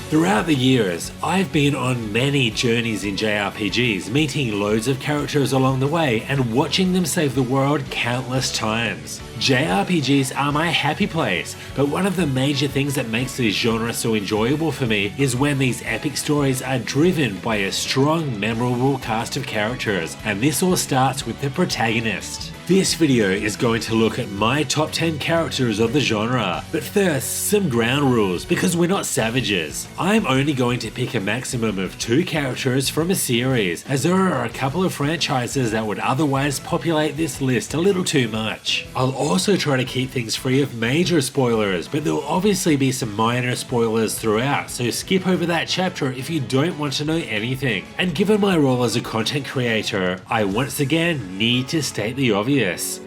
Throughout the years, I've been on many journeys in JRPGs, meeting loads of characters along the way and watching them save the world countless times. JRPGs are my happy place, but one of the major things that makes this genre so enjoyable for me is when these epic stories are driven by a strong, memorable cast of characters, and this all starts with the protagonist. This video is going to look at my top 10 characters of the genre, but first, some ground rules because we're not savages. I'm only going to pick a maximum of 2 characters from a series, as there are a couple of franchises that would otherwise populate this list a little too much. I'll also try to keep things free of major spoilers, but there will obviously be some minor spoilers throughout, so skip over that chapter if you don't want to know anything. And given my role as a content creator, I once again need to state the obvious.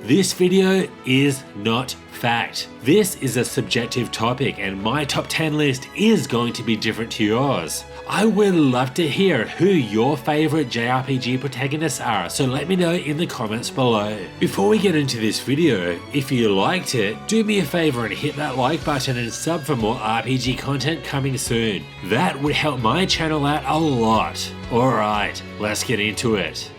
This video is not fact. This is a subjective topic and my top 10 list is going to be different to yours. I would love to hear who your favorite JRPG protagonists are, so let me know in the comments below. Before we get into this video, if you liked it, do me a favor and hit that like button and sub for more RPG content coming soon. That would help my channel out a lot. Alright, let's get into it.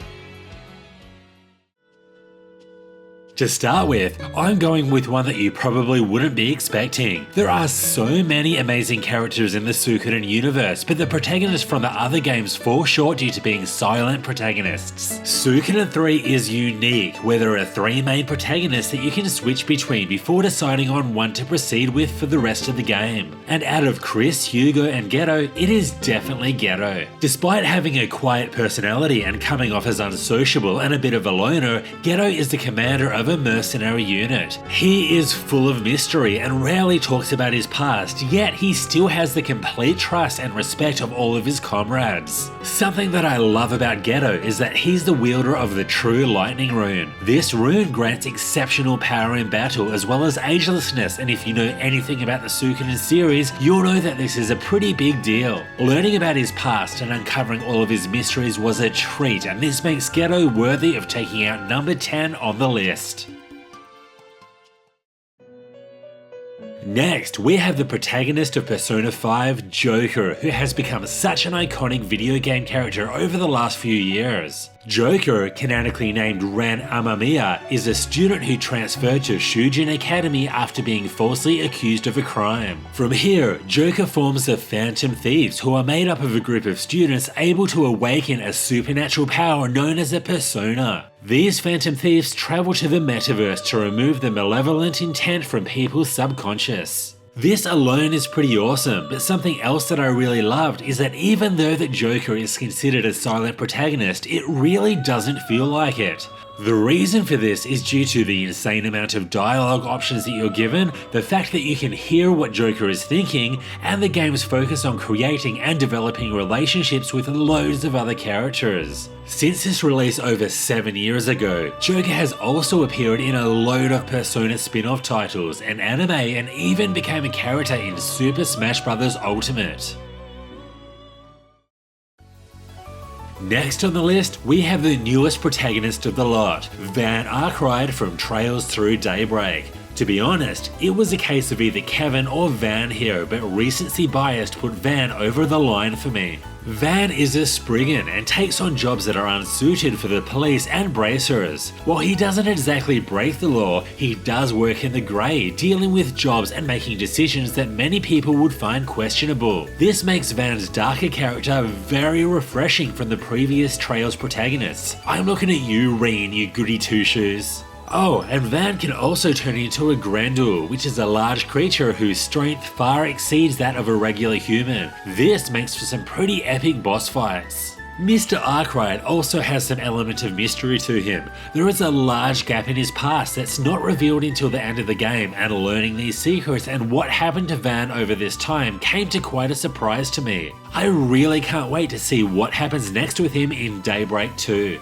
To start with, I'm going with one that you probably wouldn't be expecting. There are so many amazing characters in the Suikoden universe, but the protagonists from the other games fall short due to being silent protagonists. Suikoden 3 is unique, where there are 3 main protagonists that you can switch between before deciding on one to proceed with for the rest of the game. And out of Chris, Hugo, and Geto, it is definitely Geto. Despite having a quiet personality and coming off as unsociable and a bit of a loner, Geto is the commander of a mercenary unit. He is full of mystery and rarely talks about his past, yet he still has the complete trust and respect of all of his comrades. Something that I love about Geto is that he's the wielder of the true lightning rune. This rune grants exceptional power in battle as well as agelessness, and if you know anything about the Suikoden series, you'll know that this is a pretty big deal. Learning about his past and uncovering all of his mysteries was a treat, and this makes Geto worthy of taking out number 10 on the list. Next, we have the protagonist of Persona 5, Joker, who has become such an iconic video game character over the last few years. Joker, canonically named Ran Amamiya, is a student who transferred to Shujin Academy after being falsely accused of a crime. From here, Joker forms the Phantom Thieves, who are made up of a group of students able to awaken a supernatural power known as a persona. These Phantom Thieves travel to the metaverse to remove the malevolent intent from people's subconscious. This alone is pretty awesome, but something else that I really loved is that even though that Joker is considered a silent protagonist, it really doesn't feel like it. The reason for this is due to the insane amount of dialogue options that you're given, the fact that you can hear what Joker is thinking, and the game's focus on creating and developing relationships with loads of other characters. Since its release over 7 years ago, Joker has also appeared in a load of Persona spin-off titles, an anime, and even became a character in Super Smash Bros. Ultimate. Next on the list, we have the newest protagonist of the lot, Van Arkwright from Trails Through Daybreak. To be honest, it was a case of either Kevin or Van here, but recency bias put Van over the line for me. Van is a Spriggan and takes on jobs that are unsuited for the police and bracers. While he doesn't exactly break the law, he does work in the grey, dealing with jobs and making decisions that many people would find questionable. This makes Van's darker character very refreshing from the previous Trails protagonists. I'm looking at you, Reen, you goody two-shoes. Oh, and Van can also turn into a Grendel, which is a large creature whose strength far exceeds that of a regular human. This makes for some pretty epic boss fights. Mr. Arkwright also has some element of mystery to him. There is a large gap in his past that's not revealed until the end of the game, and learning these secrets and what happened to Van over this time came to quite a surprise to me. I really can't wait to see what happens next with him in Daybreak 2.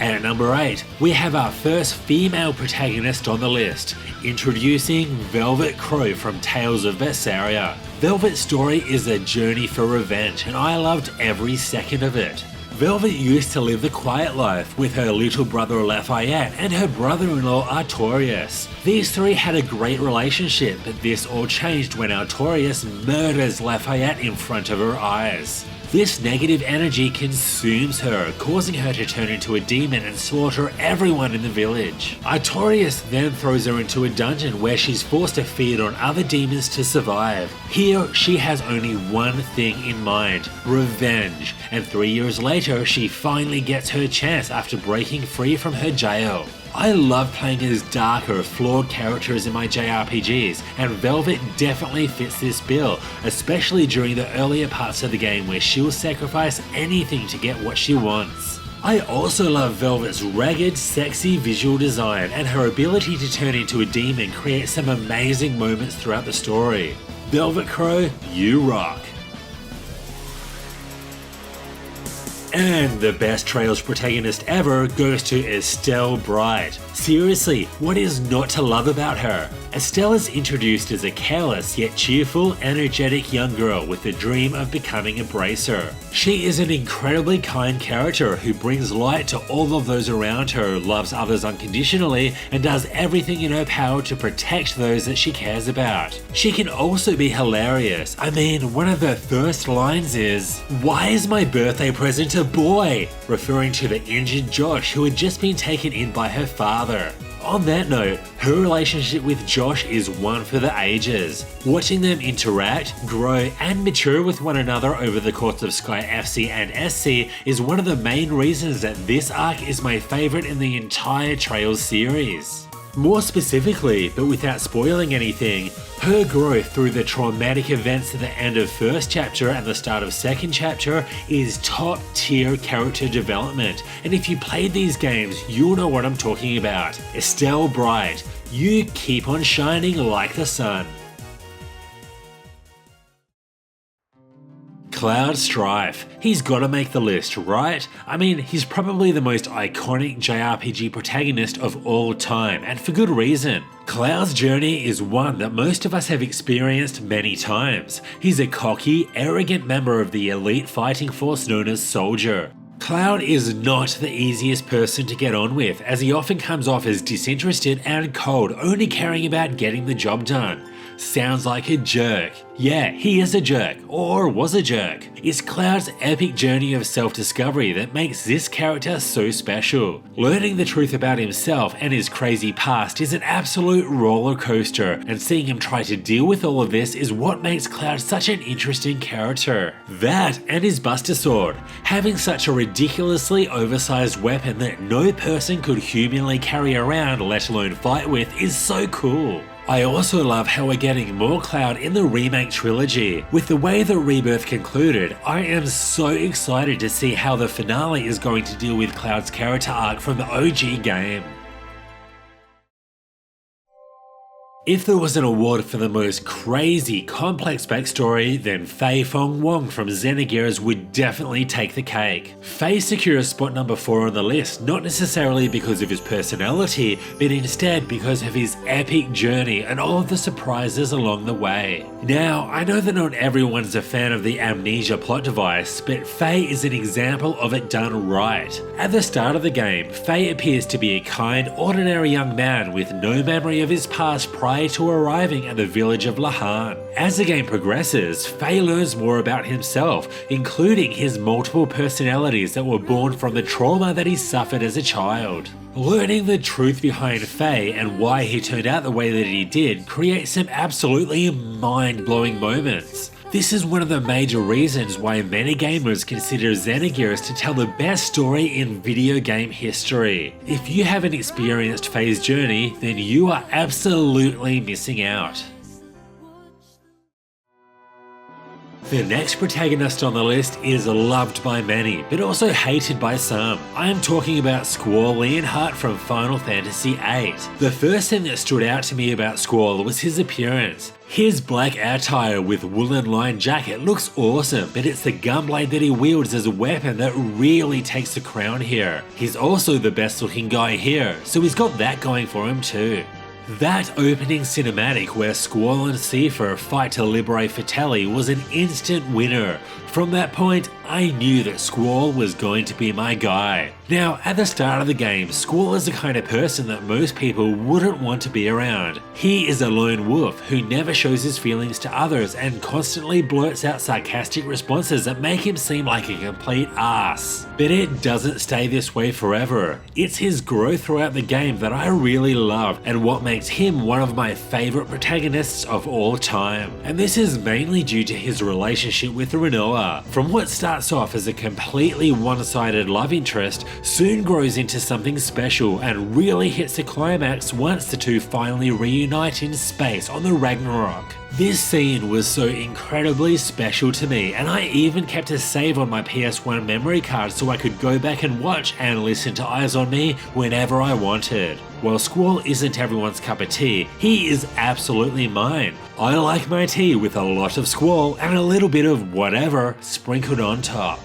And at number 8, we have our first female protagonist on the list, introducing Velvet Crow from Tales of Berseria. Velvet's story is a journey for revenge, and I loved every second of it. Velvet used to live the quiet life with her little brother Lafayette and her brother-in-law Artorias. These three had a great relationship, but this all changed when Artorias murders Lafayette in front of her eyes. This negative energy consumes her, causing her to turn into a demon and slaughter everyone in the village. Artorias then throws her into a dungeon where she's forced to feed on other demons to survive. Here, she has only one thing in mind: revenge. And 3 years later, she finally gets her chance after breaking free from her jail. I love playing as darker, flawed characters in my JRPGs, and Velvet definitely fits this bill, especially during the earlier parts of the game where she'll sacrifice anything to get what she wants. I also love Velvet's ragged, sexy visual design, and her ability to turn into a demon creates some amazing moments throughout the story. Velvet Crow, you rock! And the best Trails protagonist ever goes to Estelle Bright. Seriously, what is not to love about her? Estelle is introduced as a careless yet cheerful, energetic young girl with the dream of becoming a bracer. She is an incredibly kind character who brings light to all of those around her, loves others unconditionally, and does everything in her power to protect those that she cares about. She can also be hilarious. I mean, one of her first lines is, "Why is my birthday present a boy?" referring to the injured Josh who had just been taken in by her father. On that note, her relationship with Josh is one for the ages. Watching them interact, grow, and mature with one another over the course of Sky FC and SC is one of the main reasons that this arc is my favourite in the entire Trails series. More specifically, but without spoiling anything, her growth through the traumatic events at the end of first chapter and the start of second chapter is top tier character development, and if you played these games, you'll know what I'm talking about. Estelle Bright, you keep on shining like the sun. Cloud Strife. He's gotta make the list, right? I mean, he's probably the most iconic JRPG protagonist of all time, and for good reason. Cloud's journey is one that most of us have experienced many times. He's a cocky, arrogant member of the elite fighting force known as Soldier. Cloud is not the easiest person to get on with, as he often comes off as disinterested and cold, only caring about getting the job done. Sounds like a jerk. Yeah, he is a jerk, or was a jerk. It's Cloud's epic journey of self-discovery that makes this character so special. Learning the truth about himself and his crazy past is an absolute roller coaster, and seeing him try to deal with all of this is what makes Cloud such an interesting character. That and his Buster Sword. Having such a ridiculously oversized weapon that no person could humanly carry around, let alone fight with, is so cool. I also love how we're getting more Cloud in the remake trilogy. With the way the Rebirth concluded, I am so excited to see how the finale is going to deal with Cloud's character arc from the OG game. If there was an award for the most crazy, complex backstory, then Fei Fong Wong from Xenogears would definitely take the cake. Fei secures spot number 4 on the list, not necessarily because of his personality, but instead because of his epic journey and all of the surprises along the way. Now, I know that not everyone's a fan of the amnesia plot device, but Fei is an example of it done right. At the start of the game, Fei appears to be a kind, ordinary young man with no memory of his past prior to arriving at the village of Lahan. As the game progresses, Fei learns more about himself, including his multiple personalities that were born from the trauma that he suffered as a child. Learning the truth behind Fei and why he turned out the way that he did creates some absolutely mind-blowing moments. This is one of the major reasons why many gamers consider Xenogears to tell the best story in video game history. If you haven't experienced Fei's journey, then you are absolutely missing out. The next protagonist on the list is loved by many, but also hated by some. I am talking about Squall Leonhardt from Final Fantasy VIII. The first thing that stood out to me about Squall was his appearance. His black attire with woolen lined jacket looks awesome, but it's the gunblade that he wields as a weapon that really takes the crown here. He's also the best looking guy here, so he's got that going for him too. That opening cinematic where Squall and Seifer fight to liberate Fratelli was an instant winner. From that point, I knew that Squall was going to be my guy. Now, at the start of the game, Squall is the kind of person that most people wouldn't want to be around. He is a lone wolf who never shows his feelings to others and constantly blurts out sarcastic responses that make him seem like a complete ass. But it doesn't stay this way forever. It's his growth throughout the game that I really love and what makes him one of my favorite protagonists of all time. And this is mainly due to his relationship with Rinoa. From what starts off as a completely one-sided love interest, soon grows into something special and really hits the climax once the two finally reunite in space on the Ragnarok. This scene was so incredibly special to me, and I even kept a save on my PS1 memory card so I could go back and watch and listen to Eyes on Me whenever I wanted. While Squall isn't everyone's cup of tea, he is absolutely mine. I like my tea with a lot of Squall and a little bit of whatever sprinkled on top.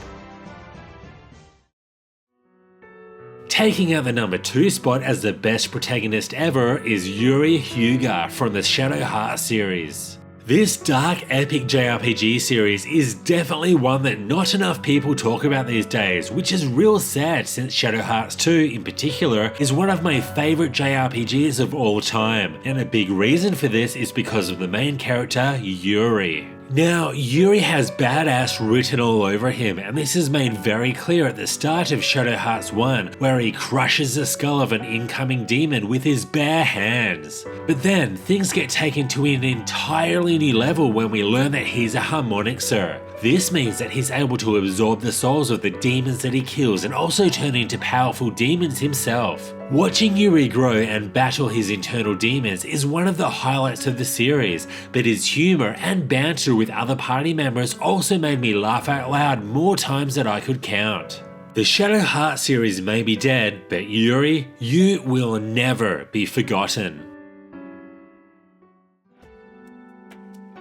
Taking out the number 2 spot as the best protagonist ever is Yuri Hyuga from the Shadow Heart series. This dark epic JRPG series is definitely one that not enough people talk about these days, which is real sad since Shadow Hearts 2 in particular is one of my favourite JRPGs of all time, and a big reason for this is because of the main character, Yuri. Now, Yuri has badass written all over him, and this is made very clear at the start of Shadow Hearts 1, where he crushes the skull of an incoming demon with his bare hands. But then, things get taken to an entirely new level when we learn that he's a harmonixer. This means that he's able to absorb the souls of the demons that he kills and also turn into powerful demons himself. Watching Yuri grow and battle his internal demons is one of the highlights of the series, but his humour and banter with other party members also made me laugh out loud more times than I could count. The Shadow Heart series may be dead, but Yuri, you will never be forgotten.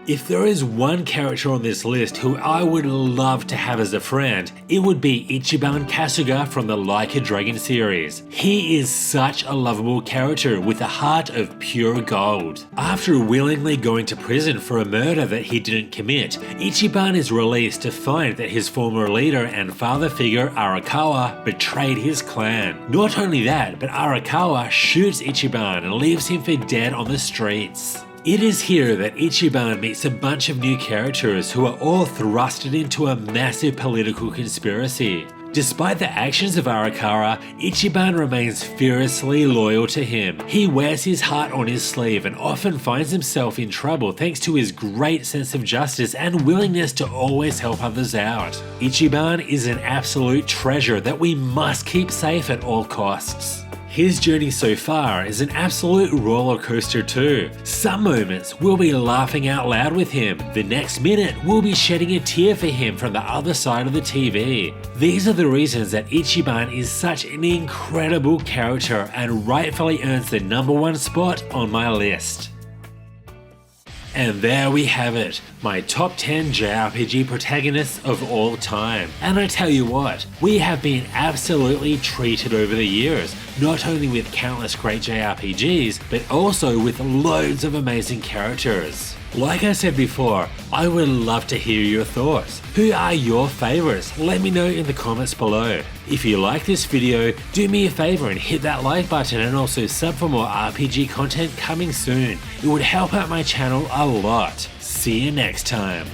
If there is one character on this list who I would love to have as a friend, it would be Ichiban Kasuga from the Like a Dragon series. He is such a lovable character with a heart of pure gold. After willingly going to prison for a murder that he didn't commit, Ichiban is released to find that his former leader and father figure Arakawa betrayed his clan. Not only that, but Arakawa shoots Ichiban and leaves him for dead on the streets. It is here that Ichiban meets a bunch of new characters who are all thrusted into a massive political conspiracy. Despite the actions of Arakawa, Ichiban remains fiercely loyal to him. He wears his heart on his sleeve and often finds himself in trouble thanks to his great sense of justice and willingness to always help others out. Ichiban is an absolute treasure that we must keep safe at all costs. His journey so far is an absolute roller coaster too. Some moments we'll be laughing out loud with him, the next minute we'll be shedding a tear for him from the other side of the TV. These are the reasons that Ichiban is such an incredible character and rightfully earns the number 1 spot on my list. And there we have it, my top 10 JRPG protagonists of all time. And I tell you what, we have been absolutely treated over the years, not only with countless great JRPGs, but also with loads of amazing characters. Like I said before, I would love to hear your thoughts. Who are your favourites? Let me know in the comments below. If you like this video, do me a favour and hit that like button and also sub for more RPG content coming soon. It would help out my channel a lot. See you next time.